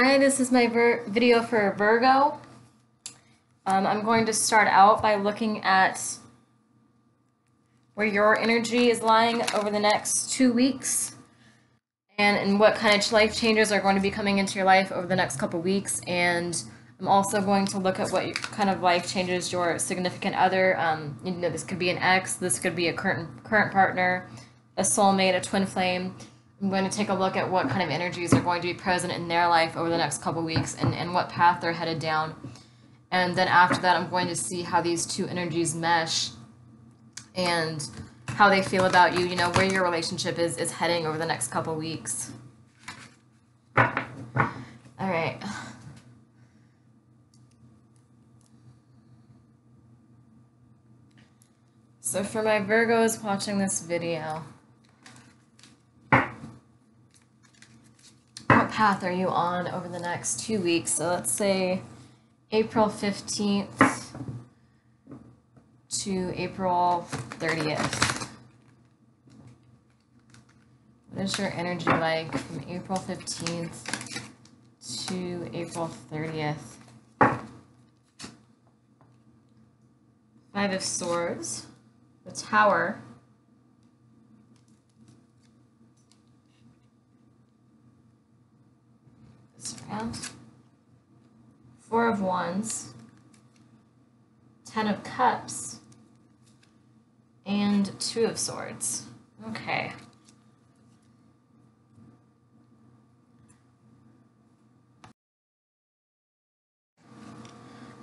Hi, this is my video for Virgo. I'm going to start out by looking at where your energy is lying over the next 2 weeks and what kind of life changes are going to be coming into your life over the next couple weeks. And I'm also going to look at what kind of life changes your significant other. This could be an ex, this could be a current partner, a soulmate, a twin flame. I'm going to take a look at what kind of energies are going to be present in their life over the next couple weeks and what path they're headed down. And then after that, I'm going to see how these two energies mesh and how they feel about you, where your relationship is heading over the next couple weeks. All right. So for my Virgos watching this video, what path are you on over the next 2 weeks? So let's say April 15th to April 30th. What is your energy like from April 15th to April 30th? Five of Swords, the Tower, this round, Four of Wands, Ten of Cups, and Two of Swords. Okay.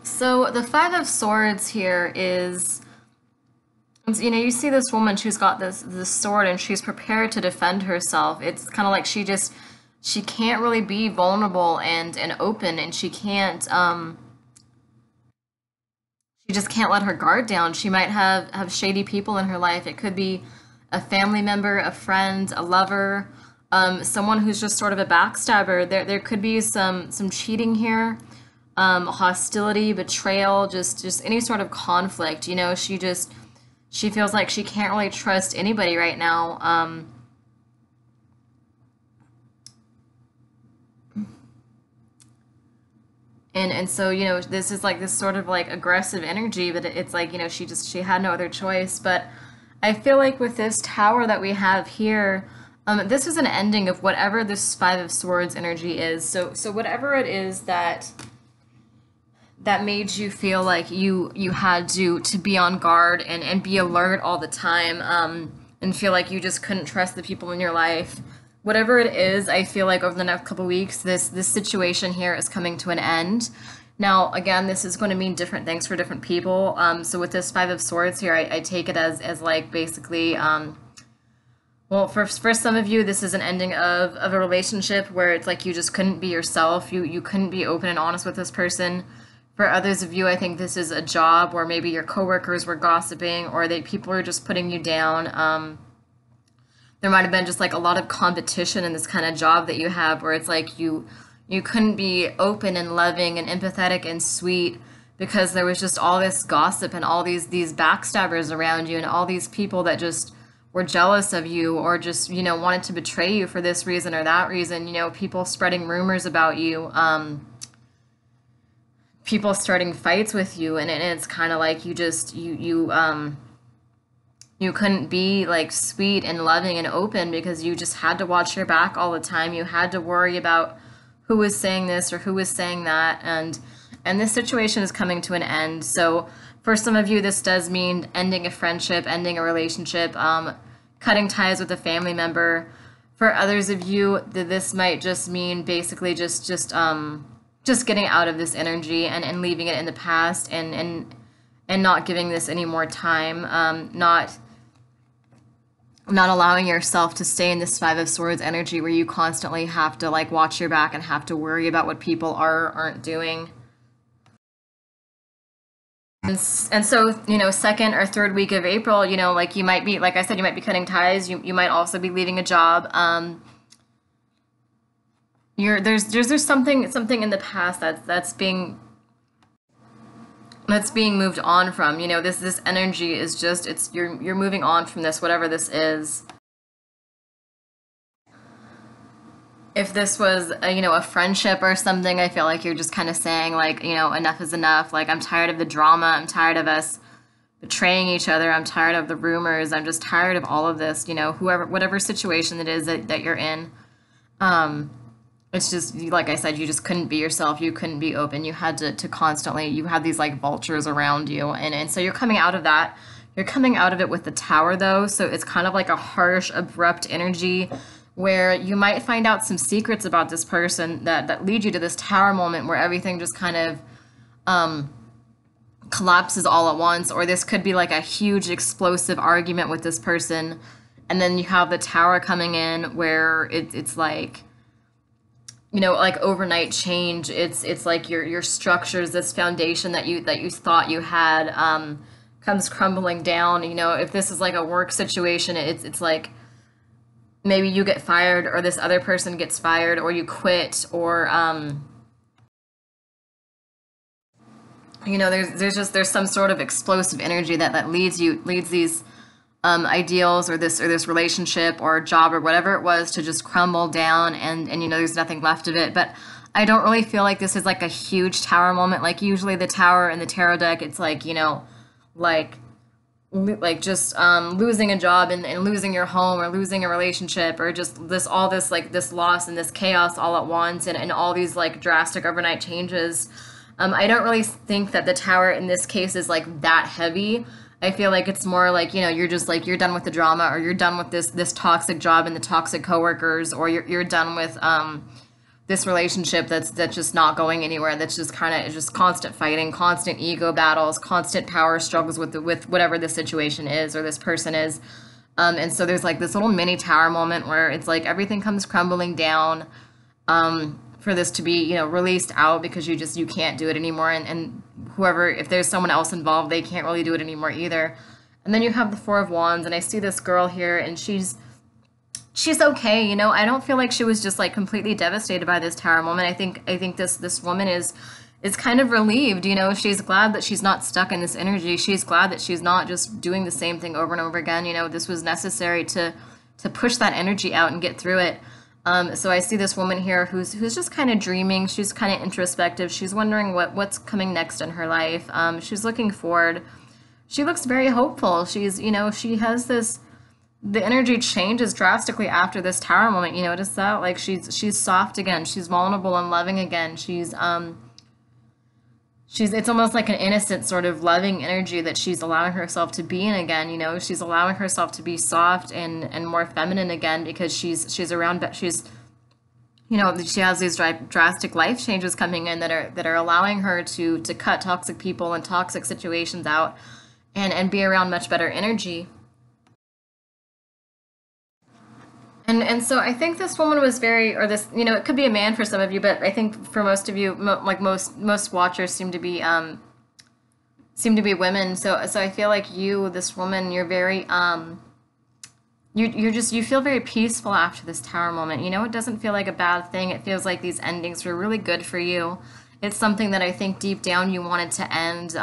So the Five of Swords here is, you see this woman, she's got this sword and she's prepared to defend herself. It's kind of like she can't really be vulnerable and open, and she just can't let her guard down. She might have shady people in her life. It could be a family member, a friend, a lover, someone who's just sort of a backstabber. There could be some cheating here, hostility, betrayal, just any sort of conflict. She feels like she can't really trust anybody right now. And so, this is like this sort of like aggressive energy, but it's like, she had no other choice. But I feel like with this Tower that we have here, this is an ending of whatever this Five of Swords energy is. So whatever it is that made you feel like you had to be on guard and be alert all the time, and feel like you just couldn't trust the people in your life. Whatever it is, I feel like over the next couple weeks, this situation here is coming to an end. Now, again, this is going to mean different things for different people. So with this Five of Swords here, I take it as like basically, well, for some of you, this is an ending of a relationship where it's like you just couldn't be yourself. You couldn't be open and honest with this person. For others of you, I think this is a job where maybe your coworkers were gossiping, or people are just putting you down. There might have been just like a lot of competition in this kind of job that you have, where it's like you couldn't be open and loving and empathetic and sweet because there was just all this gossip and all these backstabbers around you and all these people that just were jealous of you, or just wanted to betray you for this reason or that reason. People spreading rumors about you, people starting fights with you, and it's kind of like you couldn't be like sweet and loving and open because you just had to watch your back all the time. You had to worry about who was saying this or who was saying that, and this situation is coming to an end. So for some of you, this does mean ending a friendship, ending a relationship, cutting ties with a family member. For others of you, this might just mean basically just getting out of this energy and leaving it in the past, and not giving this any more time, not allowing yourself to stay in this Five of Swords energy where you constantly have to like watch your back and have to worry about what people are or aren't doing. And so, second or third week of April, like you might be, like I said, you might be cutting ties. You might also be leaving a job. There's something in the past that's being moved on from. This energy is just, you're moving on from this, whatever this is. if this was a, a friendship or something, I feel like you're just kind of saying like, enough is enough. Like I'm tired of the drama. I'm tired of us betraying each other. I'm tired of the rumors. I'm just tired of all of this, whoever, whatever situation it is that you're in. Um, it's just, like I said, you just couldn't be yourself. You couldn't be open. You had to constantly, you had these like vultures around you. And so you're coming out of that. You're coming out of it with the tower though. So it's kind of like a harsh, abrupt energy where you might find out some secrets about this person that lead you to this tower moment where everything just kind of collapses all at once, or this could be like a huge explosive argument with this person, and then you have the tower coming in where it's like like overnight change. It's like your structures, this foundation that you thought you had, comes crumbling down. If this is like a work situation, it's like maybe you get fired or this other person gets fired or you quit, or there's some sort of explosive energy that leads these ideals or this relationship or job or whatever it was to just crumble down, and there's nothing left of it. But I don't really feel like this is like a huge tower moment. Like usually the tower in the tarot deck, it's like like just losing a job and losing your home or losing a relationship or just this like this loss and this chaos all at once, and all these like drastic overnight changes. I don't really think that the tower in this case is like that heavy. I feel like it's more like, you're just like, you're done with the drama, or you're done with this toxic job and the toxic coworkers, or you're done with this relationship that's just not going anywhere. That's just kind of just constant fighting, constant ego battles, constant power struggles with whatever the situation is or this person is. And so there's like this little mini tower moment where it's like everything comes crumbling down. For this to be released out because you can't do it anymore, and whoever, if there's someone else involved, they can't really do it anymore either. And then you have the Four of Wands, and I see this girl here, and she's okay. I don't feel like she was just like completely devastated by this tower moment. I think this woman is kind of relieved. She's glad that she's not stuck in this energy. She's glad that she's not just doing the same thing over and over again. This was necessary to push that energy out and get through it. So I see this woman here who's just kind of dreaming. She's kind of introspective. She's wondering what's coming next in her life. She's looking forward. She looks very hopeful. She's, she has this, the energy changes drastically after this tower moment. Notice that? Like she's soft again. She's vulnerable and loving again. It's almost like an innocent sort of loving energy that she's allowing herself to be in again. She's allowing herself to be soft and more feminine again because she's around, but she's, she has these drastic life changes coming in that are allowing her to cut toxic people and toxic situations out and be around much better energy. And so I think this woman was very, or this, it could be a man for some of you, but I think for most of you, like most watchers seem to be women. So I feel like this woman, you're very, you feel very peaceful after this tower moment. It doesn't feel like a bad thing. It feels like these endings were really good for you. It's something that I think deep down you wanted to end.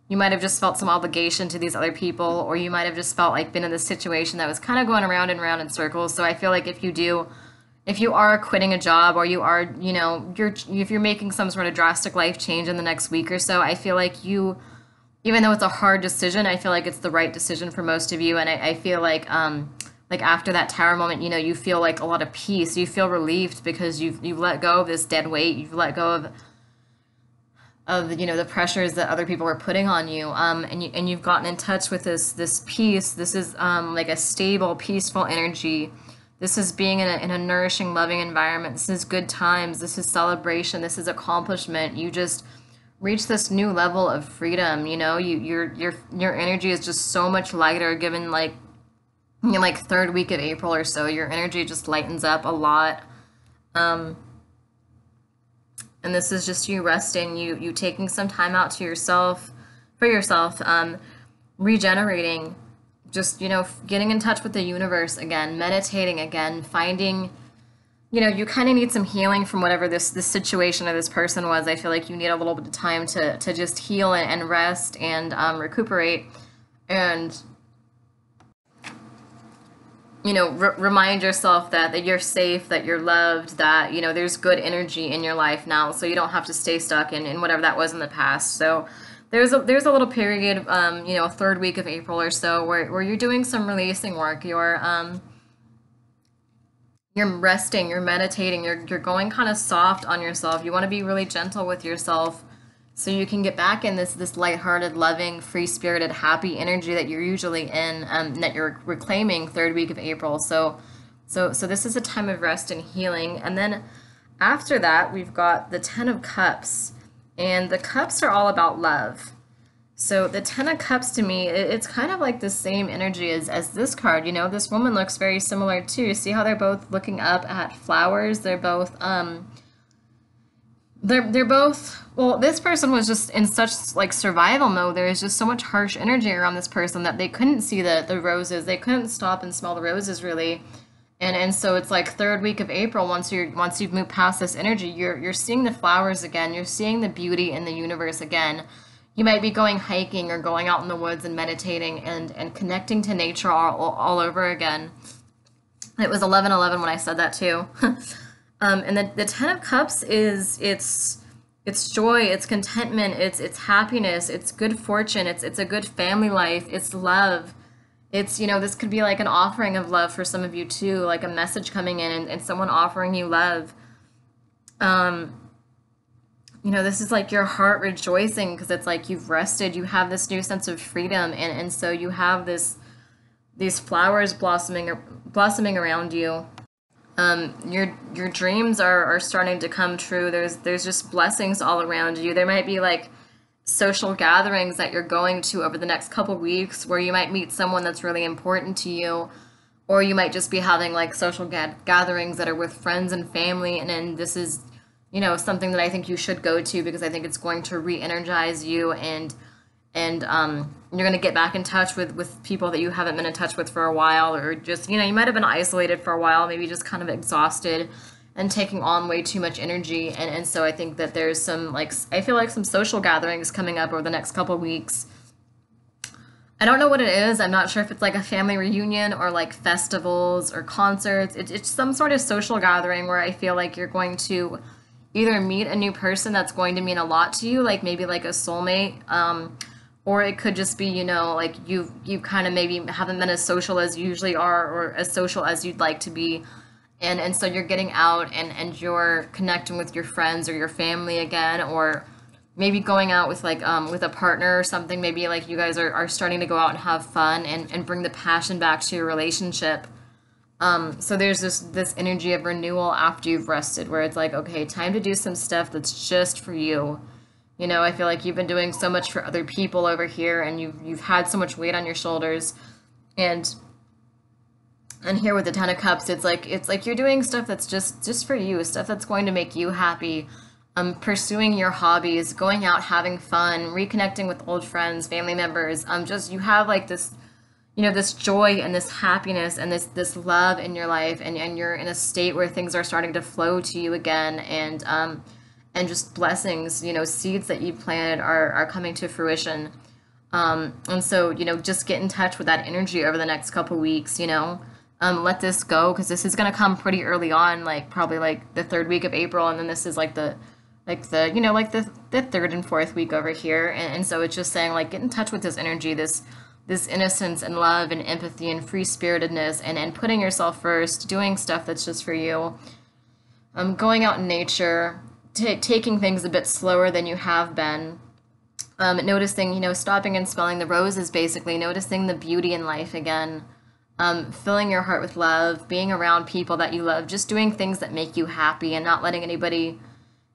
You might have just felt some obligation to these other people, or you might have just felt like been in this situation that was kind of going around and around in circles. So I feel like if you are quitting a job, or you are, if you're making some sort of drastic life change in the next week or so, I feel like even though it's a hard decision, I feel like it's the right decision for most of you. And I feel like after that tower moment, you feel like a lot of peace. You feel relieved because you've let go of this dead weight. You've let go of the pressures that other people were putting on you, and you've gotten in touch with this peace. This is like a stable, peaceful energy. This is being in a nourishing, loving environment. This is good times. This is celebration. This is accomplishment. You just reach this new level of freedom. Your energy is just so much lighter. Given like third week of April or so, your energy just lightens up a lot. And this is just you resting, you taking some time out for yourself, regenerating, just, getting in touch with the universe again, meditating again, finding, you kind of need some healing from whatever this situation or this person was. I feel like you need a little bit of time to just heal and rest and recuperate. And remind yourself that you're safe, that you're loved, that, there's good energy in your life now, so you don't have to stay stuck in whatever that was in the past. So there's a little period, third week of April or so, where you're doing some releasing work. You're resting, you're meditating, you're going kind of soft on yourself. You want to be really gentle with yourself so you can get back in this lighthearted, loving, free-spirited, happy energy that you're usually in, that you're reclaiming third week of April. So this is a time of rest and healing. And then after that, we've got the Ten of Cups, and the cups are all about love. So the Ten of Cups to me, it's kind of like the same energy as this card. This woman looks very similar too. See how they're both looking up at flowers? They're both, well, this person was just in such like survival mode. There is just so much harsh energy around this person that they couldn't see the roses. They couldn't stop and smell the roses really. And so it's like third week of April, once you've moved past this energy, you're seeing the flowers again. You're seeing the beauty in the universe again. You might be going hiking or going out in the woods and meditating and connecting to nature all over again. It was 11:11 when I said that too. And the Ten of Cups is it's joy, it's contentment, it's happiness, it's good fortune, it's a good family life, it's love. It's, this could be like an offering of love for some of you too, like a message coming in and someone offering you love. This is like your heart rejoicing because it's like you've rested, you have this new sense of freedom, and so you have these flowers blossoming around you. Your dreams are starting to come true. There's just blessings all around you. There might be like social gatherings that you're going to over the next couple weeks where you might meet someone that's really important to you, or you might just be having like social gatherings that are with friends and family, and then this is something that I think you should go to because I think it's going to re-energize you, and you're going to get back in touch with people that you haven't been in touch with for a while, or just, you might have been isolated for a while, maybe just kind of exhausted and taking on way too much energy. And so I think that there's some, like, I feel like some social gatherings coming up over the next couple weeks. I don't know what it is. I'm not sure if it's like a family reunion or like festivals or concerts. It's some sort of social gathering where I feel like you're going to either meet a new person that's going to mean a lot to you, like maybe like a soulmate, or it could just be, like you kind of maybe haven't been as social as you usually are, or as social as you'd like to be. And so you're getting out and you're connecting with your friends or your family again, or maybe going out with like with a partner or something. Maybe like you guys are starting to go out and have fun and bring the passion back to your relationship. So there's this energy of renewal after you've rested, where it's like, okay, time to do some stuff that's just for you. I feel like you've been doing so much for other people over here, and you've had so much weight on your shoulders, and here with the Ten of Cups, it's like you're doing stuff that's just for you, stuff that's going to make you happy. Pursuing your hobbies, going out, having fun, reconnecting with old friends, family members. Just you have like this, this joy and this happiness and this love in your life, and you're in a state where things are starting to flow to you again, and just blessings, seeds that you planted are coming to fruition. And so, just get in touch with that energy over the next couple weeks, let this go, because this is going to come pretty early on, like probably like the third week of April, and then this is like the third and fourth week over here, and so it's just saying like get in touch with this energy, this innocence and love and empathy and free spiritedness, and putting yourself first, doing stuff that's just for you, going out in nature, taking things a bit slower than you have been, noticing, stopping and smelling the roses, basically noticing the beauty in life again. Filling your heart with love, being around people that you love, just doing things that make you happy and not letting anybody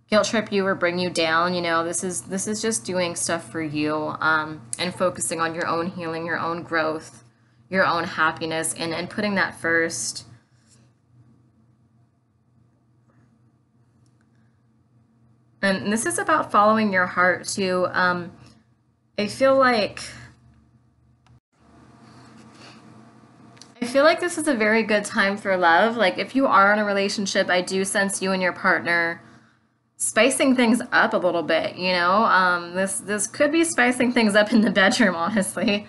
guilt trip you or bring you down. This is just doing stuff for you, and focusing on your own healing, your own growth, your own happiness, and putting that first. And this is about following your heart too. I feel like this is a very good time for love. Like if you are in a relationship, I do sense you and your partner spicing things up a little bit, This could be spicing things up in the bedroom, honestly.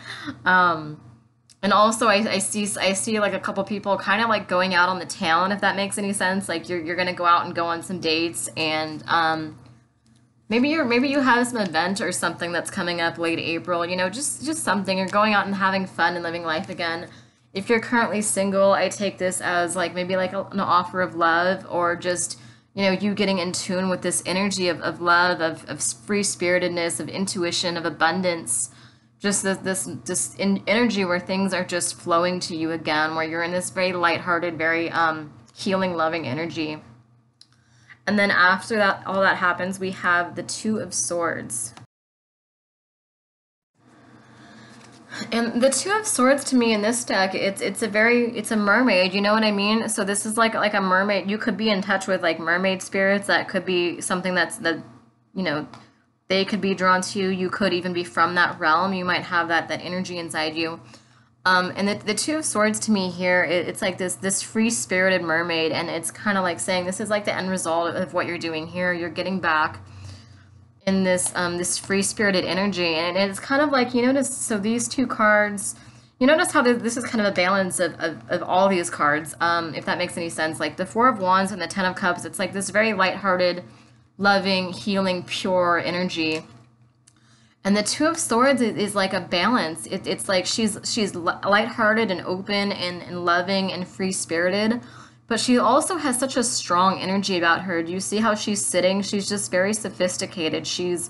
And also, I see like a couple people kind of like going out on the town, if that makes any sense. Like you're gonna go out and go on some dates, and maybe you have some event or something that's coming up late April. You know, just something. You're going out and having fun and living life again. If you're currently single, I take this as like maybe like an offer of love, or just you getting in tune with this energy of love, of free spiritedness, of intuition, of abundance, just this energy where things are just flowing to you again, where you're in this very lighthearted, very healing, loving energy. And then after that, all that happens, we have the Two of Swords. And the Two of Swords to me in this deck, it's a mermaid, you know what I mean? So this is like a mermaid. You could be in touch with like mermaid spirits. That could be something you know, they could be drawn to you. You could even be from that realm. You might have that energy inside you. And the Two of Swords to me here, it's like this free spirited mermaid, and it's kind of like saying this is like the end result of what you're doing here. You're getting back in this free spirited energy, and it's kind of like, you notice, so these two cards, you notice how this is kind of a balance of all these cards, if that makes any sense. Like the Four of Wands and the Ten of Cups, it's like this very lighthearted, loving, healing, pure energy. And the Two of Swords is like a balance. It's like she's lighthearted and open and loving and free spirited, but she also has such a strong energy about her. Do you see how she's sitting? She's just very sophisticated. She's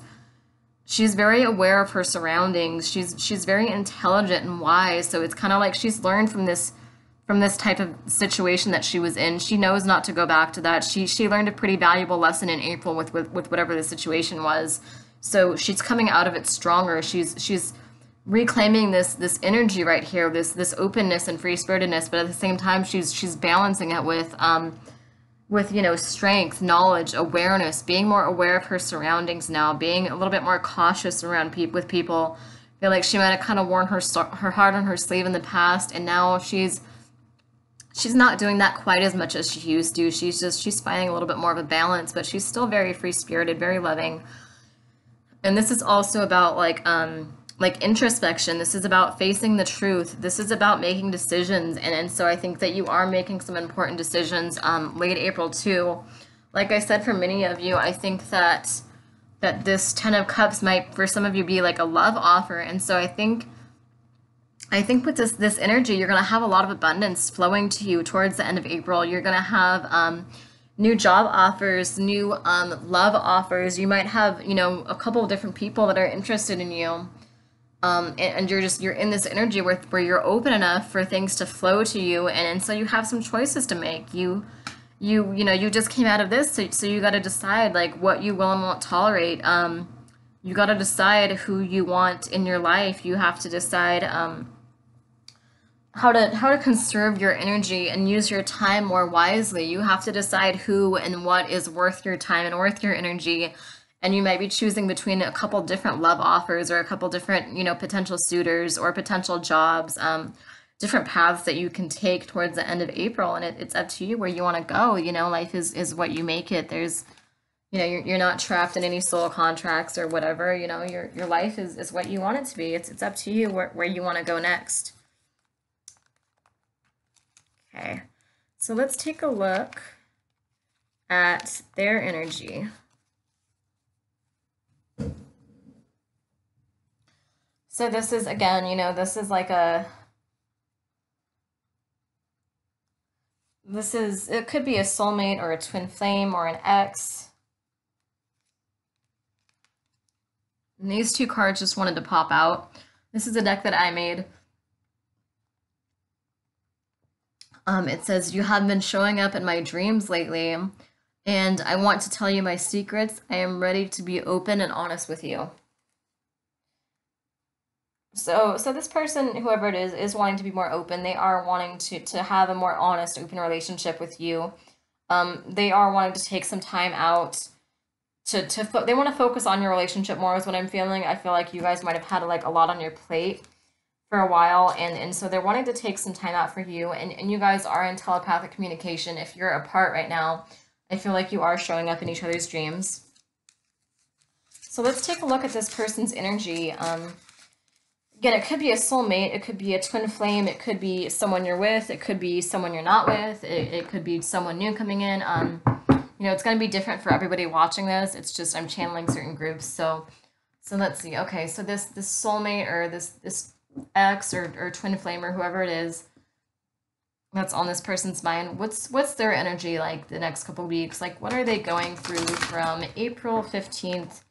very aware of her surroundings. She's very intelligent and wise. So it's kind of like she's learned from this type of situation that she was in. She knows not to go back to that. She learned a pretty valuable lesson in April with whatever the situation was. So she's coming out of it stronger. She's reclaiming this energy right here, this openness and free spiritedness, but at the same time she's balancing it with strength, knowledge, awareness, being more aware of her surroundings now, being a little bit more cautious around with people. I feel like she might have kind of worn her heart on her sleeve in the past, and now she's not doing that quite as much as she used to. She's finding a little bit more of a balance, but she's still very free spirited, very loving. And this is also about like introspection. This is about facing the truth. This is about making decisions. And so I think that you are making some important decisions late April too. Like I said, for many of you, I think that this Ten of Cups might, for some of you, be like a love offer. And so I think with this energy, you're going to have a lot of abundance flowing to you towards the end of April. You're going to have new job offers, new love offers. You might have, a couple of different people that are interested in you. And you're in this energy where you're open enough for things to flow to you, and so you have some choices to make. You just came out of this, so you got to decide like what you will and won't tolerate. You got to decide who you want in your life. You have to decide how to conserve your energy and use your time more wisely. You have to decide who and what is worth your time and worth your energy. And you might be choosing between a couple different love offers, or a couple different, potential suitors or potential jobs, different paths that you can take towards the end of April. And it's up to you where you want to go. Life is what you make it. There's, you're not trapped in any soul contracts or whatever. Your life is what you want it to be. It's up to you where you want to go next. Okay, so let's take a look at their energy. So this is, again, this is like it could be a soulmate or a twin flame or an ex. And these two cards just wanted to pop out. This is a deck that I made. It says, you have been showing up in my dreams lately, and I want to tell you my secrets. I am ready to be open and honest with you. So this person, whoever it is wanting to be more open. They are wanting to have a more honest, open relationship with you. They are wanting to take some time out they want to focus on your relationship more is what I'm feeling. I feel like you guys might have had like a lot on your plate for a while, and so they're wanting to take some time out for you, and you guys are in telepathic communication. If you're apart right now, I feel like you are showing up in each other's dreams. So let's take a look at this person's energy. Again, it could be a soulmate, it could be a twin flame, it could be someone you're with, it could be someone you're not with, it could be someone new coming in. It's going to be different for everybody watching this. It's just I'm channeling certain groups. So let's see. Okay, so this soulmate or this ex or twin flame or whoever it is that's on this person's mind, what's their energy like the next couple weeks? Like, what are they going through from April 15th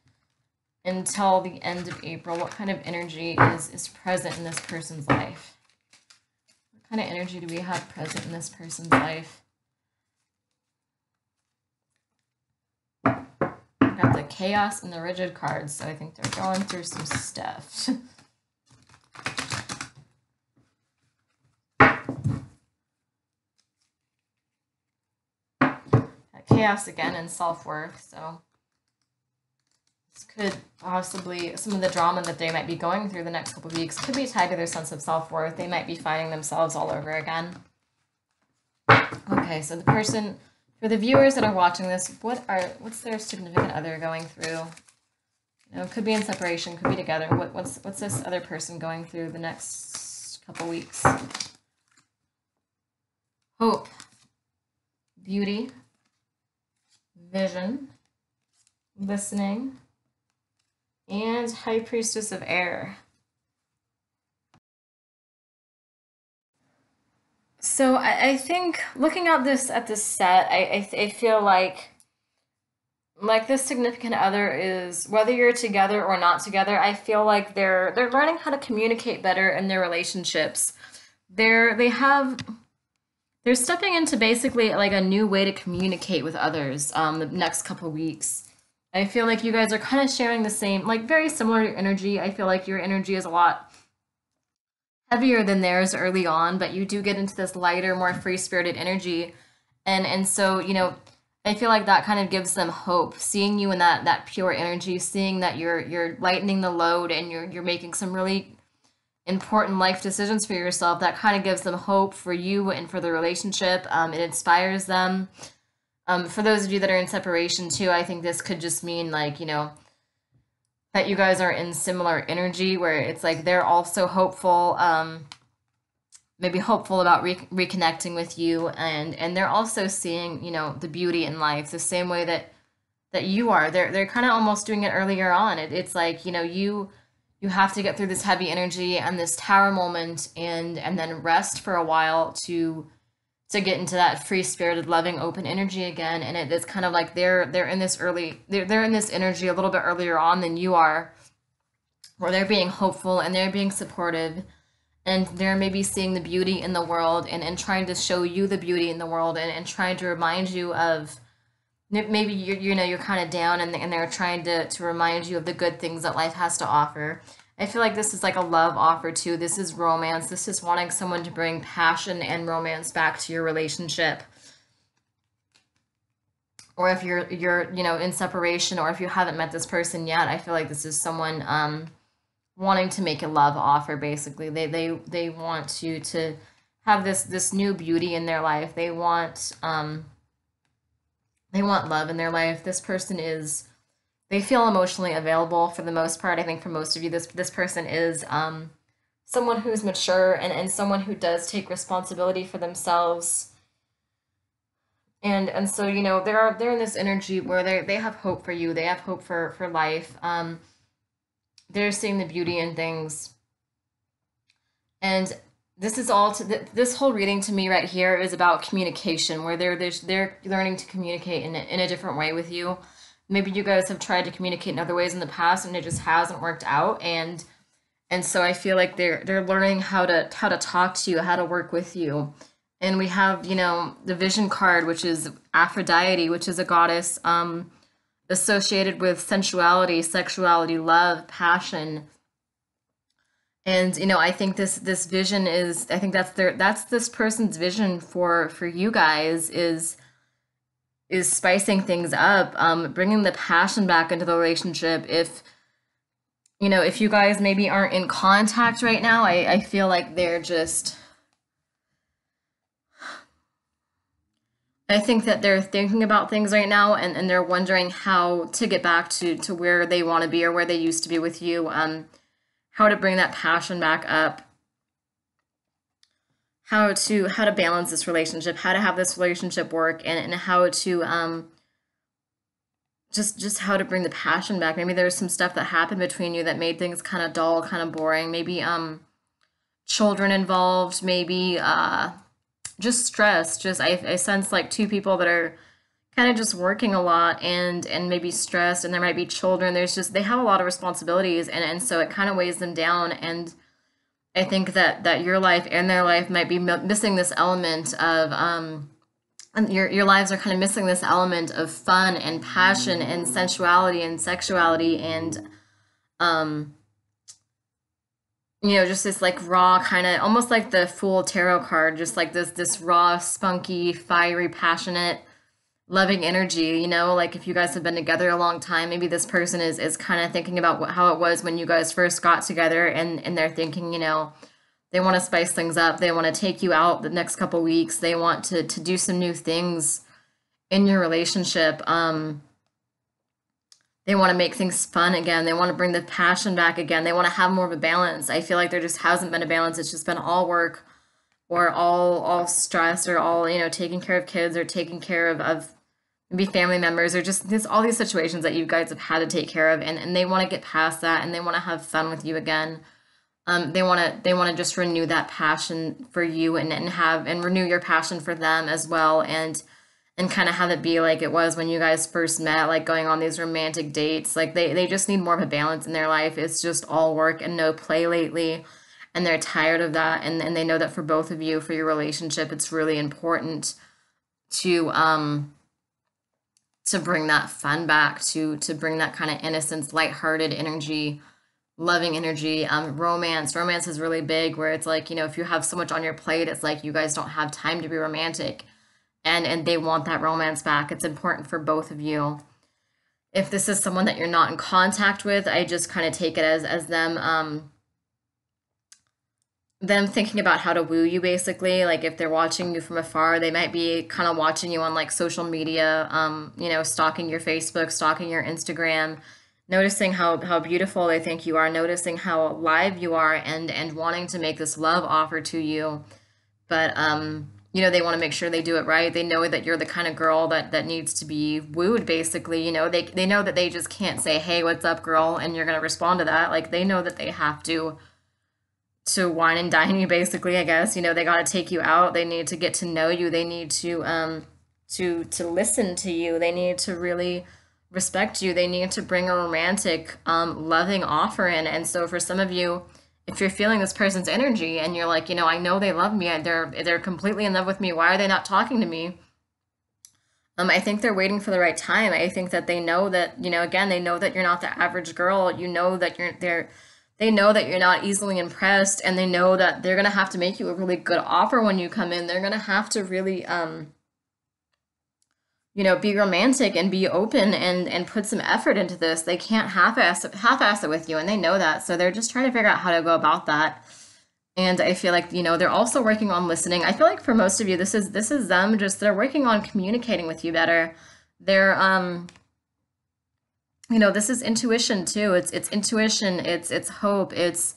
until the end of April? What kind of energy is present in this person's life? What kind of energy do we have present in this person's life? Got the chaos and the rigid cards, so I think they're going through some stuff. Chaos again and self-worth, so this could possibly, some of the drama that they might be going through the next couple of weeks could be tied to their sense of self-worth. They might be finding themselves all over again. Okay, so the person, for the viewers that are watching this, what's their significant other going through? It could be in separation, could be together. What's this other person going through the next couple weeks? Hope, beauty, vision, listening, and High Priestess of Air. So I think looking at this set, I feel like this significant other is, whether you're together or not together, I feel like they're learning how to communicate better in their relationships. They're stepping into basically like a new way to communicate with others the next couple weeks. I feel like you guys are kind of sharing the same, like very similar energy. I feel like your energy is a lot heavier than theirs early on, but you do get into this lighter, more free-spirited energy. And so, I feel like that kind of gives them hope. Seeing you in that pure energy, seeing that you're lightening the load and you're making some really important life decisions for yourself, that kind of gives them hope for you and for the relationship. It inspires them. For those of you that are in separation too, I think this could just mean like, that you guys are in similar energy where it's like they're also hopeful, maybe hopeful about reconnecting with you, and they're also seeing, the beauty in life the same way that you are. They're kind of almost doing it earlier on. It's like, you have to get through this heavy energy and this tower moment and then rest for a while to get into that free-spirited, loving, open energy again. And it's kind of like they're in this they're in this energy a little bit earlier on than you are, where they're being hopeful and they're being supportive, and they're maybe seeing the beauty in the world and trying to show you the beauty in the world and trying to remind you of, maybe you're kind of down and they're trying to remind you of the good things that life has to offer. I feel like this is like a love offer too. This is romance. This is wanting someone to bring passion and romance back to your relationship. Or if you're in separation, or if you haven't met this person yet, I feel like this is someone wanting to make a love offer. Basically, they want to have this new beauty in their life. They want love in their life. This person they feel emotionally available for the most part. I think for most of you, this person is someone who's mature and someone who does take responsibility for themselves. And so, they're in this energy where they have hope for you. They have hope for life. They're seeing the beauty in things. And this is this whole reading to me right here is about communication, where they're learning to communicate in a different way with you. Maybe you guys have tried to communicate in other ways in the past and it just hasn't worked out. And so I feel like they're learning how to talk to you, how to work with you. And we have, the Vision card, which is Aphrodite, which is a goddess associated with sensuality, sexuality, love, passion. And I think this vision is, I think that's this person's vision for you guys is spicing things up, bringing the passion back into the relationship. If you guys maybe aren't in contact right now, I feel like I think that they're thinking about things right now and they're wondering how to get back to where they want to be or where they used to be with you. how to bring that passion back up, how to balance this relationship, how to have this relationship work, and how to just how to bring the passion back. Maybe there's some stuff that happened between you that made things kind of dull, kind of boring. Maybe children involved, maybe just stress. Just I sense like two people that are kind of just working a lot and maybe stressed, and there might be children. There's just they have a lot of responsibilities, and so it kind of weighs them down. And I think that your life and their life might be missing this element of and your lives are kind of missing this element of fun and passion and sensuality and sexuality and um just this like raw kind of almost like the Fool tarot card, just like this raw, spunky, fiery, passionate, loving energy. Like if you guys have been together a long time, maybe this person is kind of thinking about how it was when you guys first got together, and they're thinking, they want to spice things up. They want to take you out the next couple weeks. They want to do some new things in your relationship. They want to make things fun again. They want to bring the passion back again. They want to have more of a balance. I feel like there just hasn't been a balance. It's just been all work or all stress or all, taking care of kids or taking care of maybe family members or just all these situations that you guys have had to take care of, and they want to get past that and they want to have fun with you again. They want to just renew that passion for you and have and renew your passion for them as well, and kind of have it be like it was when you guys first met, like going on these romantic dates. Like they just need more of a balance in their life. It's just all work and no play lately, and they're tired of that, and they know that for both of you, for your relationship, it's really important to bring that fun back, to bring that kind of innocence, lighthearted energy, loving energy. Romance is really big, where it's like, if you have so much on your plate, it's like you guys don't have time to be romantic, and they want that romance back. It's important for both of you. If this is someone that you're not in contact with, I just kind of take it as them thinking about how to woo you, basically. Like if they're watching you from afar, they might be kind of watching you on like social media, stalking your Facebook, stalking your Instagram, noticing how beautiful they think you are, noticing how alive you are, and wanting to make this love offer to you. But they want to make sure they do it right. They know that you're the kind of girl that needs to be wooed, basically. They know that they just can't say, "Hey, what's up, girl?" and you're gonna respond to that. Like they know that they have to wine and dine you, basically, I guess. They got to take you out. They need to get to know you. They need to listen to you. They need to really respect you. They need to bring a romantic, loving offer in. And so for some of you, if you're feeling this person's energy and you're like, I know they love me, and they're completely in love with me, why are they not talking to me? I think they're waiting for the right time. I think that they know that, again, they know that you're not the average girl. They know that you're not easily impressed, and they know that they're gonna have to make you a really good offer when you come in. They're gonna have to really, be romantic and be open and put some effort into this. They can't half-ass it with you, and they know that. So they're just trying to figure out how to go about that. And I feel like, they're also working on listening. I feel like for most of you, this is them just they're working on communicating with you better. They're this is intuition too. It's intuition, it's hope, it's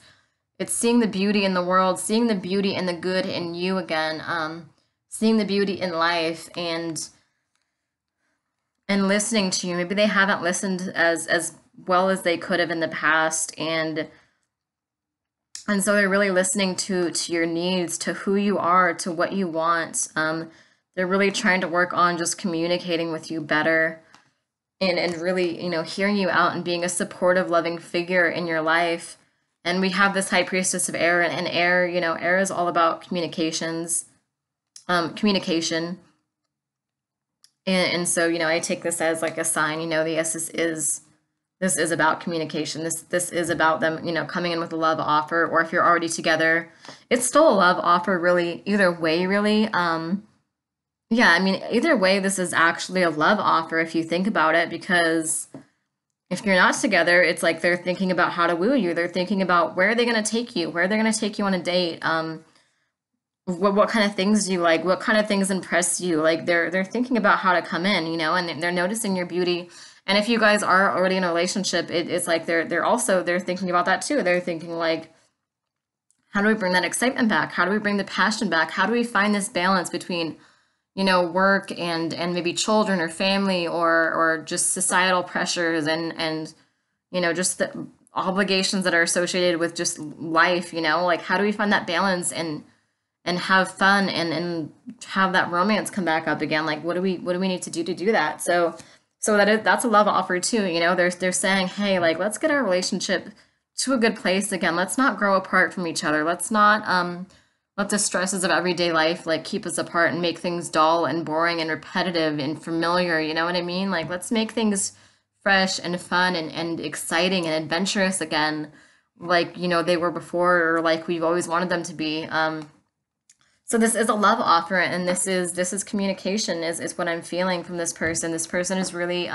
seeing the beauty in the world, seeing the beauty and the good in you again, seeing the beauty in life, and listening to you. Maybe they haven't listened as well as they could have in the past, and so they're really listening to your needs, to who you are, to what you want. They're really trying to work on just communicating with you better, and really, hearing you out and being a supportive, loving figure in your life. And we have this high priestess of air, and air, air is all about communication. And so, I take this as like a sign, this is about communication. This is about them, coming in with a love offer, or if you're already together, it's still a love offer, really, either way, really. Yeah, I mean, either way, this is actually a love offer if you think about it, because if you're not together, it's like they're thinking about how to woo you. They're thinking about where are they going to take you? Where are they going to take you on a date? What kind of things do you like? What kind of things impress you? Like they're thinking about how to come in, and they're noticing your beauty, And if you guys are already in a relationship, it's like they're thinking about that too. They're thinking like, how do we bring that excitement back? How do we bring the passion back? How do we find this balance between, work and maybe children or family or just societal pressures and just the obligations that are associated with just life, like how do we find that balance and have fun and have that romance come back up again? Like what do we need to do that? So that's a love offer too. They're saying, hey, like let's get our relationship to a good place again. Let's not grow apart from each other. Let's not let the stresses of everyday life like keep us apart and make things dull and boring and repetitive and familiar. You know what I mean? Like let's make things fresh and fun and exciting and adventurous again, like they were before, or like we've always wanted them to be. So this is a love offer, and this is communication is what I'm feeling from this person. This person is really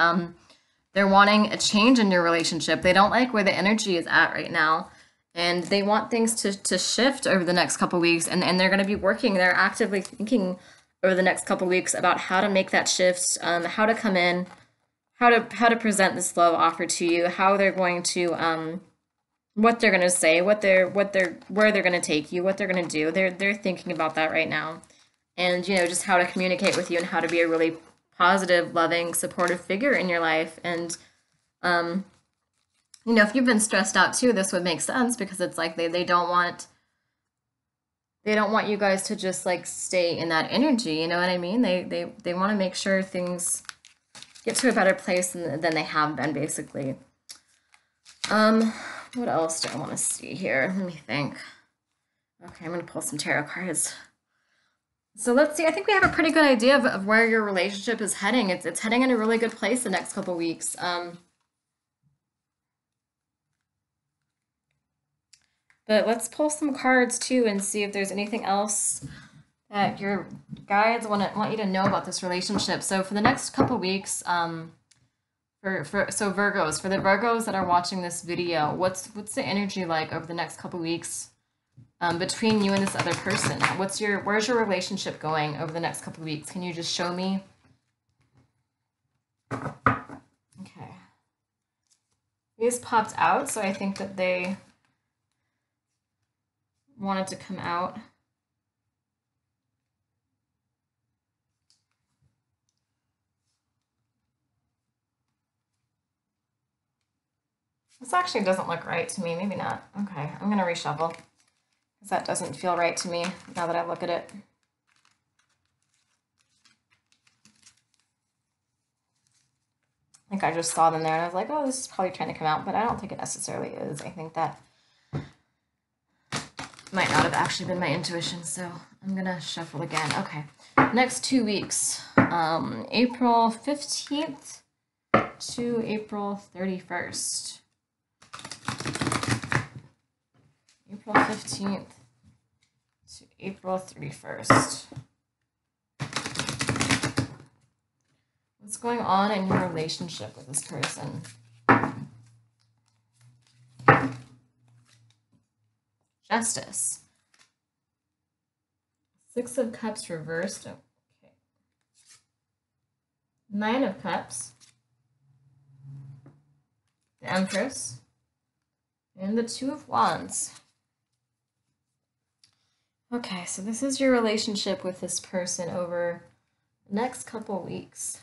they're wanting a change in your relationship. They don't like where the energy is at right now, and they want things to shift over the next couple weeks, and they're going to be working. They're actively thinking over the next couple weeks about how to make that shift, how to come in, how to present this love offer to you, how they're going to what they're going to say, where they're going to take you, what they're going to do. They're thinking about that right now. And just how to communicate with you and how to be a really positive, loving, supportive figure in your life. And if you've been stressed out too, this would make sense, because it's like they don't want you guys to just like stay in that energy, you know what I mean? They want to make sure things get to a better place than they have been, basically. What else do I want to see here? Let me think. Okay, I'm going to pull some tarot cards. So let's see. I think we have a pretty good idea of where your relationship is heading. It's heading in a really good place the next couple weeks. But let's pull some cards too and see if there's anything else that your guides want you to know about this relationship. So for the next couple weeks, so Virgos, for the Virgos that are watching this video, what's the energy like over the next couple weeks between you and this other person? Where's your relationship going over the next couple weeks? Can you just show me? Okay. These popped out, so I think that they wanted to come out. This actually doesn't look right to me. Maybe not. Okay, I'm going to reshuffle, because that doesn't feel right to me now that I look at it. I think I just saw them there and I was like, oh, this is probably trying to come out, but I don't think it necessarily is. I think that might not have actually been my intuition, so I'm going to shuffle again. Okay, next 2 weeks, April 15th to April 31st. April 15th to April 31st. What's going on in your relationship with this person? Justice. Six of Cups reversed. Okay. Nine of Cups. The Empress. And the Two of Wands. Okay, so this is your relationship with this person over the next couple weeks.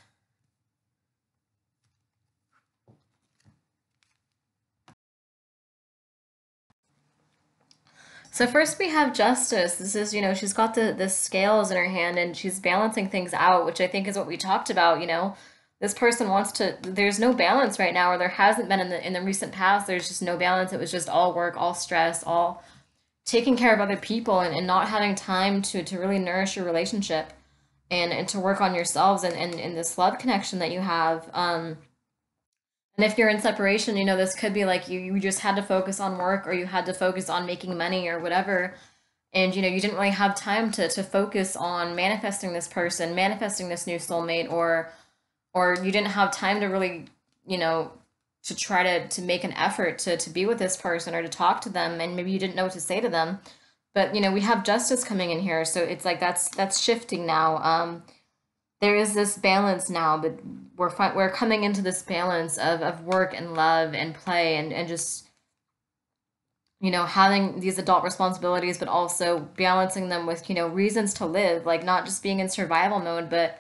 So first we have Justice. This is, she's got the scales in her hand and she's balancing things out, which I think is what we talked about, This person wants to, there's no balance right now, or there hasn't been in the recent past. There's just no balance. It was just all work, all stress, all taking care of other people and not having time to really nourish your relationship and to work on yourselves and this love connection that you have. And if you're in separation, this could be like you just had to focus on work, or you had to focus on making money or whatever. And, you didn't really have time to focus on manifesting this person, manifesting this new soulmate, or you didn't have time to really, to try to make an effort to be with this person or to talk to them, and maybe you didn't know what to say to them. But we have Justice coming in here, so it's like that's shifting now. there is this balance now, but we're coming into this balance of work and love and play and just having these adult responsibilities, but also balancing them with reasons to live, like not just being in survival mode, but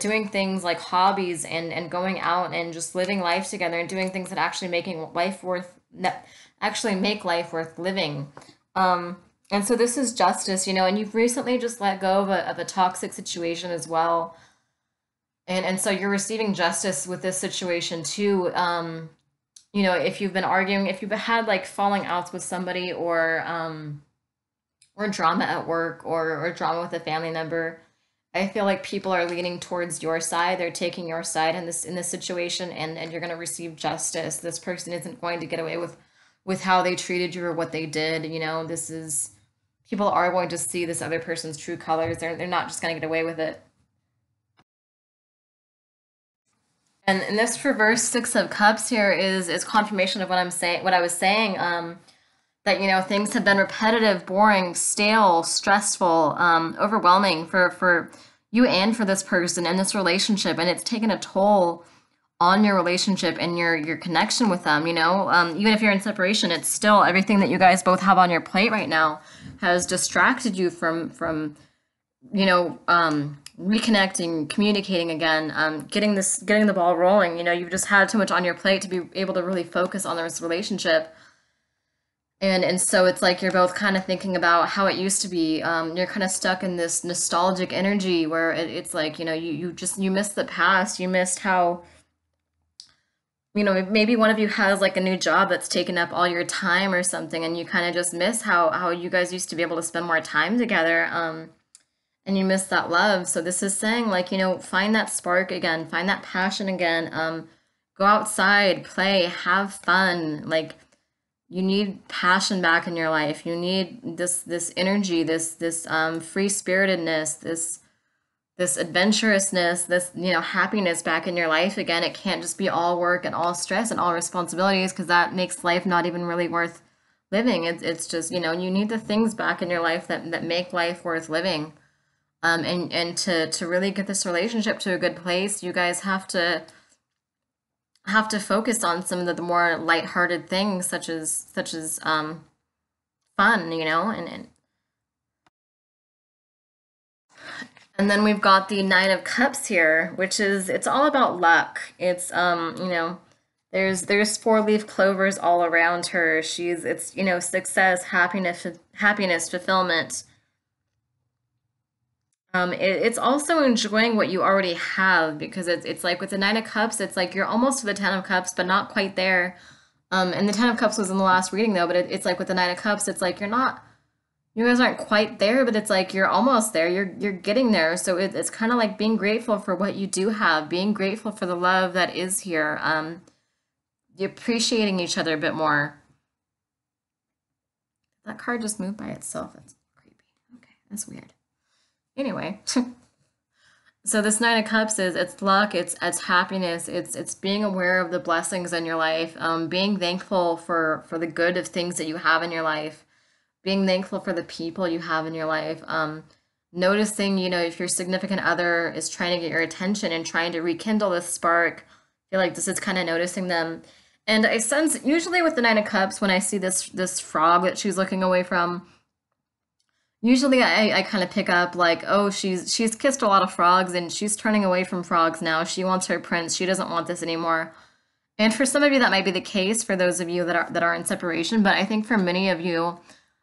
doing things like hobbies and going out and just living life together and doing things that actually make life worth living. And so this is justice, and you've recently just let go of a toxic situation as well. And so you're receiving justice with this situation too. If you've been arguing, if you've had like falling outs with somebody or drama at work or drama with a family member, I feel like people are leaning towards your side. They're taking your side in this situation, and you're gonna receive justice. This person isn't going to get away with how they treated you or what they did. This is people are going to see this other person's true colors. They're not just gonna get away with it. And this reverse Six of Cups here is confirmation of what I was saying. That things have been repetitive, boring, stale, stressful, overwhelming for you and for this person and this relationship, and it's taken a toll on your relationship and your connection with them. Even if you're in separation, it's still everything that you guys both have on your plate right now has distracted you from reconnecting, communicating again, getting the ball rolling. You've just had too much on your plate to be able to really focus on this relationship. And so it's like you're both kind of thinking about how it used to be. You're kind of stuck in this nostalgic energy where it's like, you missed the past. You missed how, maybe one of you has like a new job that's taken up all your time or something, and you kind of just miss how you guys used to be able to spend more time together. And you miss that love. So this is saying like, find that spark again, find that passion again. Go outside, play, have fun. Like you need passion back in your life. You need this energy, this free spiritedness, this adventurousness, this happiness back in your life again. It can't just be all work and all stress and all responsibilities because that makes life not even really worth living. It's just you need the things back in your life that make life worth living. And to really get this relationship to a good place, you guys have to focus on some of the more lighthearted things, such as fun, and then we've got the Nine of Cups here, which is it's all about luck. It's there's four-leaf clovers all around her. It's success, happiness, fulfillment. It's also enjoying what you already have because it's like with the Nine of Cups, it's like you're almost to the Ten of Cups, but not quite there. And the Ten of Cups was in the last reading though, but it's like with the Nine of Cups, it's like you guys aren't quite there, but it's like you're almost there. You're getting there. So it's kind of like being grateful for what you do have, being grateful for the love that is here. Appreciating each other a bit more. That card just moved by itself. That's creepy. Okay, that's weird. Anyway, so this Nine of Cups is it's luck, it's happiness, it's being aware of the blessings in your life, being thankful for the good of things that you have in your life, being thankful for the people you have in your life, noticing if your significant other is trying to get your attention and trying to rekindle this spark. I feel like this is kind of noticing them, and I sense usually with the Nine of Cups when I see this frog that she's looking away from. Usually I kind of pick up like, oh, she's kissed a lot of frogs and she's turning away from frogs now. She wants her prince. She doesn't want this anymore. And for some of you that might be the case for those of you that are in separation, but I think for many of you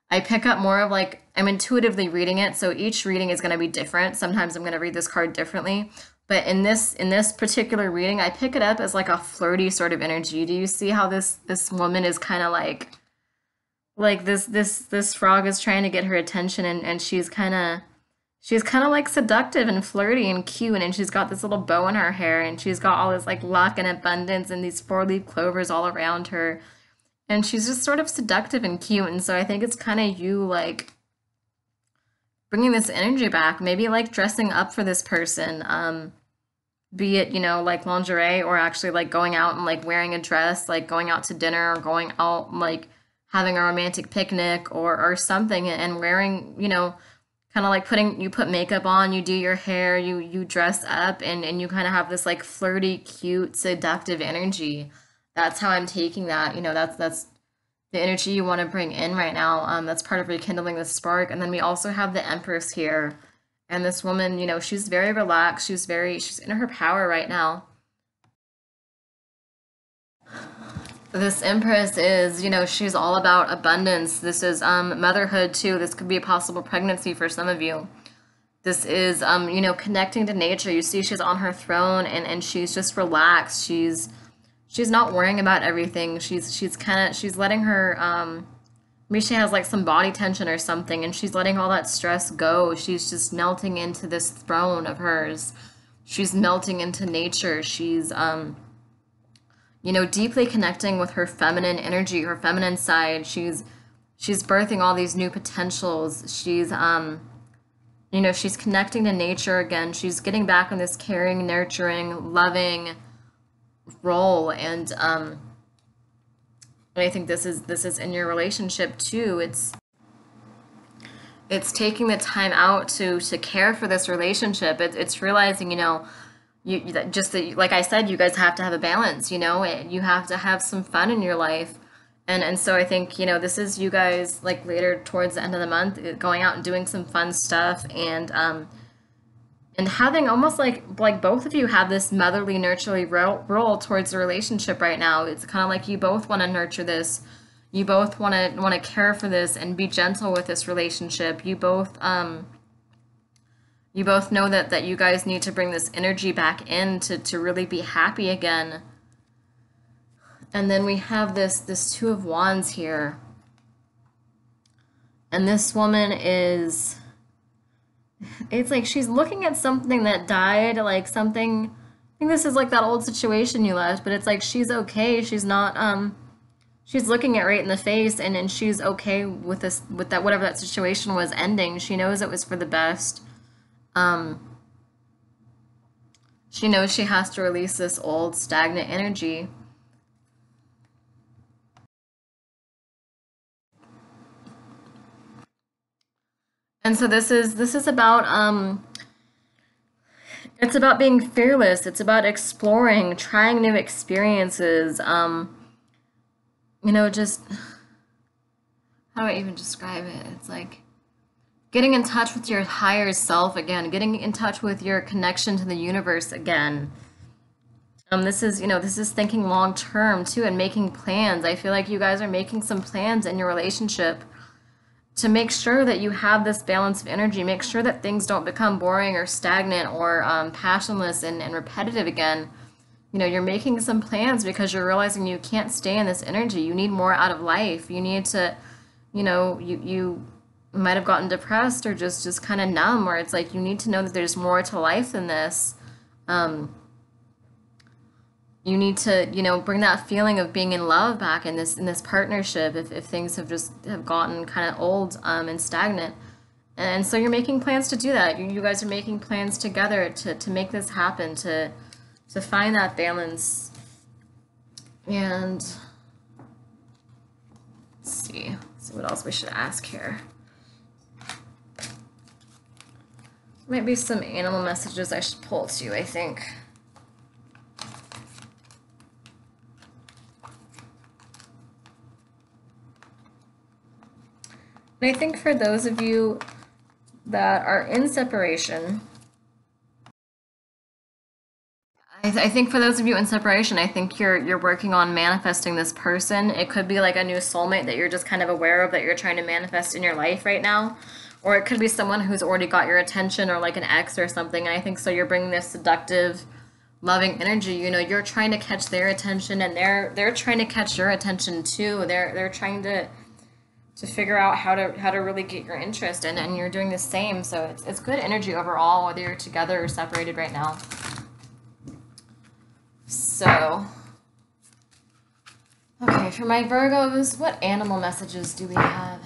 I pick up more of like I'm intuitively reading it, so each reading is going to be different. Sometimes I'm going to read this card differently, but in this particular reading I pick it up as like a flirty sort of energy. Do you see how this woman is kind of like this frog is trying to get her attention and she's kind of like seductive and flirty and cute and she's got this little bow in her hair and she's got all this like luck and abundance and these four-leaf clovers all around her and she's just sort of seductive and cute, and so I think it's kind of you like bringing this energy back, maybe like dressing up for this person, be it like lingerie or actually like going out and like wearing a dress, like going out to dinner or going out like having a romantic picnic or something and wearing kind of like putting you put makeup on, you do your hair, you dress up, and you kind of have this like flirty, cute, seductive energy. That's how I'm taking that. That's the energy you want to bring in right now. That's part of rekindling the spark. And then we also have the Empress here. And this woman, she's very relaxed. She's in her power right now. This Empress is, she's all about abundance. This is motherhood too. This could be a possible pregnancy for some of you. This is, connecting to nature. You see, she's on her throne, and she's just relaxed. She's not worrying about everything. She's letting her, maybe she has like some body tension or something, and she's letting all that stress go. She's just melting into this throne of hers. She's melting into nature. She's, deeply connecting with her feminine energy, her feminine side. She's birthing all these new potentials. She's connecting to nature again. She's getting back in this caring, nurturing, loving role. And I think this is in your relationship too. It's taking the time out to care for this relationship. It's realizing, just that, like I said, you guys have to have a balance. You have to have some fun in your life. And so I think, this is you guys like later towards the end of the month going out and doing some fun stuff, and having almost like both of you have this motherly nurturely role towards the relationship right now. It's kind of like you both want to nurture this. You both want to care for this and be gentle with this relationship. You both know that you guys need to bring this energy back in to really be happy again. And then we have this Two of Wands here. And this woman is, it's like she's looking at something that died, like something, I think this is like that old situation you left, but it's like she's okay. She's not, she's looking it right in the face, and she's okay with this, with that, whatever that situation was ending. She knows it was for the best. She knows she has to release this old stagnant energy. And so this is about it's about being fearless. It's about exploring, trying new experiences. Just how do I even describe it? It's like getting in touch with your higher self again, getting in touch with your connection to the universe again. This is thinking long term too and making plans. I feel like you guys are making some plans in your relationship to make sure that you have this balance of energy. Make sure that things don't become boring or stagnant or passionless and repetitive again. You're making some plans because you're realizing you can't stay in this energy. You need more out of life. You need to, you might have gotten depressed or just kind of numb, or it's like you need to know that there's more to life than this. You need to, bring that feeling of being in love back in this partnership if things have gotten kind of old and stagnant. And so you're making plans to do that. You guys are making plans together to make this happen, to find that balance. And let's see what else we should ask here. Might be some animal messages I should pull to you, I think. And I think for those of you that are in separation, I think for those of you in separation, I think you're working on manifesting this person. It could be like a new soulmate that you're just kind of aware of that you're trying to manifest in your life right now. Or it could be someone who's already got your attention, or like an ex or something. And I think so you're bringing this seductive, loving energy. You're trying to catch their attention, and they're trying to catch your attention too. They're trying to figure out how to really get your interest, and you're doing the same. So it's good energy overall, whether you're together or separated right now. So, okay, for my Virgos, what animal messages do we have?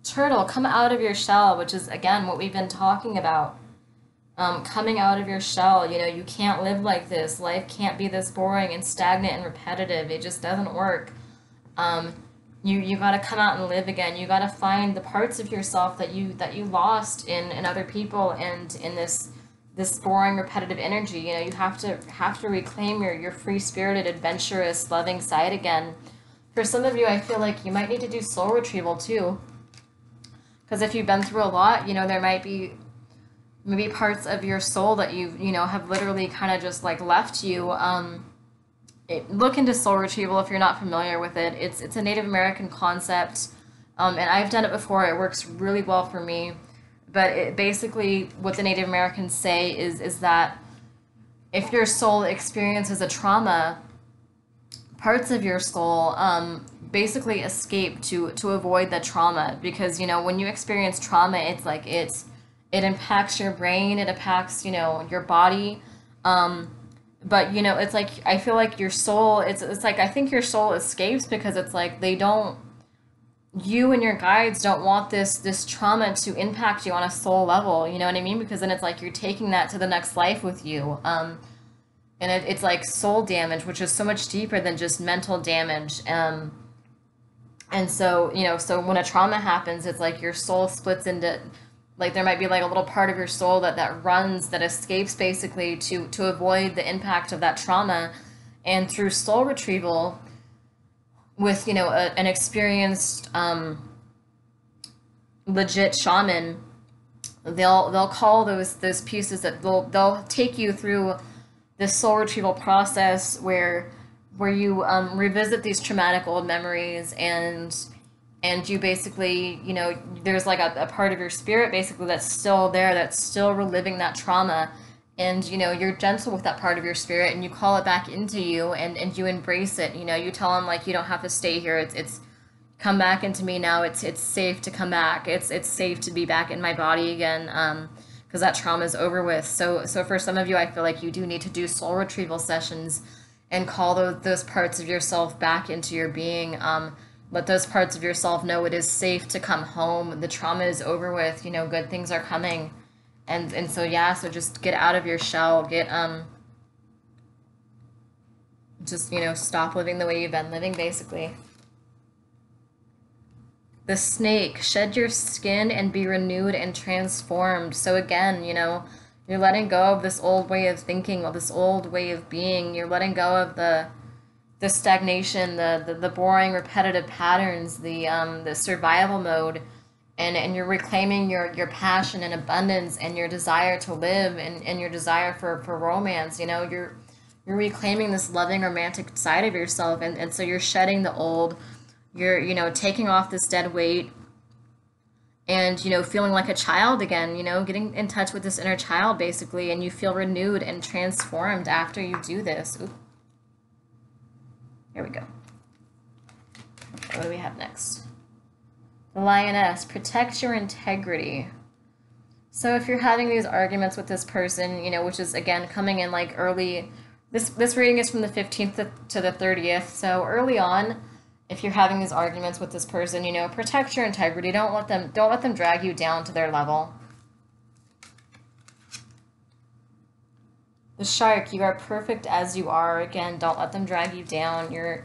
Turtle, come out of your shell, which is, again, what we've been talking about. Coming out of your shell. You can't live like this. Life can't be this boring and stagnant and repetitive. It just doesn't work. You got to come out and live again. You got to find the parts of yourself that you lost in other people and in this boring repetitive energy. You know, you have to reclaim your free spirited, adventurous, loving side again. For some of you, I feel like you might need to do soul retrieval too, because if you've been through a lot, you know, there might be maybe parts of your soul that you know have literally kind of just like left you. Look into soul retrieval if you're not familiar with it. It's a Native American concept, and I've done it before. It works really well for me. But basically, what the Native Americans say is that if your soul experiences a trauma, parts of your soul basically escape to avoid the trauma, because you know when you experience trauma, it's like it impacts your brain, it impacts, you know, your body. But you know, it's like I feel like your soul, it's like I think your soul escapes because it's like they don't, you and your guides don't want this trauma to impact you on a soul level, you know what I mean? Because then it's like you're taking that to the next life with you. And it's like soul damage, which is so much deeper than just mental damage. And so, you know, so when a trauma happens, it's like your soul splits into, like there might be like a little part of your soul that escapes basically to avoid the impact of that trauma. And through soul retrieval, with, you know, an experienced legit shaman, they'll call those pieces, that they'll take you through this soul retrieval process where you revisit these traumatic old memories, and you basically, you know, there's like a part of your spirit basically that's still there, that's still reliving that trauma. And, you know, you're gentle with that part of your spirit and you call it back into you, and you embrace it. You know, you tell them like, you don't have to stay here. It's come back into me now. It's safe to come back. It's safe to be back in my body again. Because that trauma is over with. So for some of you, I feel like you do need to do soul retrieval sessions and call those parts of yourself back into your being. Let those parts of yourself know it is safe to come home. The trauma is over with. You know, good things are coming. And so yeah, so just get out of your shell. Just, you know, stop living the way you've been living, basically. The snake, shed your skin and be renewed and transformed. So again, you know, you're letting go of this old way of thinking, or this old way of being. You're letting go of the stagnation, the boring, repetitive patterns, the survival mode, and you're reclaiming your passion and abundance and your desire to live, and your desire for romance. You know, you're reclaiming this loving romantic side of yourself, and so you're shedding the old. You're, you know, taking off this dead weight, and, you know, feeling like a child again, you know, getting in touch with this inner child basically, and you feel renewed and transformed after you do this. Ooh. Here we go. Okay, what do we have next? The lioness, protect your integrity. So if you're having these arguments with this person, you know, which is again coming in like early, this reading is from the 15th to the 30th, so early on, if you're having these arguments with this person, you know, protect your integrity. Don't let them drag you down to their level. The shark, you are perfect as you are. Again, don't let them drag you down. You're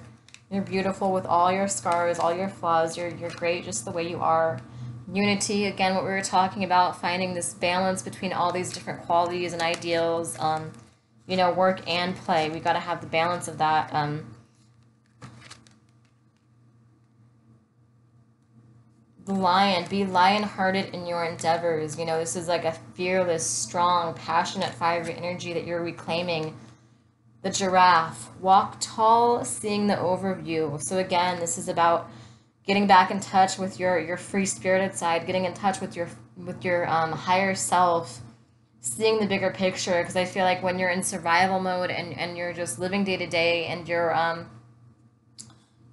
beautiful with all your scars, all your flaws. You're great just the way you are. Unity, again, what we were talking about, finding this balance between all these different qualities and ideals. You know, work and play. We got to have the balance of that. The lion, be lion-hearted in your endeavors. You know, this is like a fearless, strong, passionate, fiery energy that you're reclaiming. The giraffe, walk tall, seeing the overview. So again, this is about getting back in touch with your free-spirited side, getting in touch with your higher self, seeing the bigger picture. Because I feel like when you're in survival mode and you're just living day to day, and you're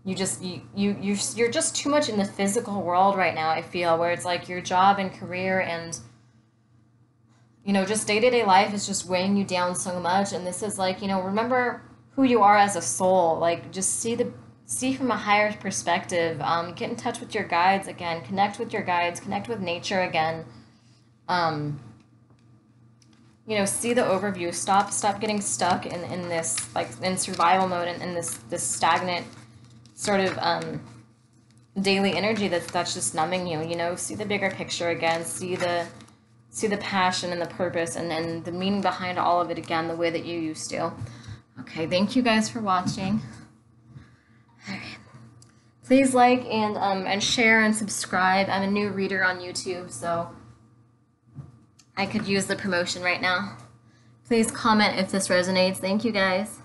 you're just too much in the physical world right now, I feel, where it's like your job and career and, you know, just day-to-day life is just weighing you down so much. And this is like, you know, remember who you are as a soul. Like, just see from a higher perspective. Get in touch with your guides again. Connect with your guides. Connect with nature again. You know, see the overview. Stop getting stuck in this, like, in survival mode, and in this stagnant sort of daily energy that's just numbing you. You know, see the bigger picture again, see the passion and the purpose and the meaning behind all of it again, the way that you used to. Okay, thank you guys for watching. All right. Please like and share and subscribe. I'm a new reader on YouTube, so I could use the promotion right now. Please comment if this resonates. Thank you guys.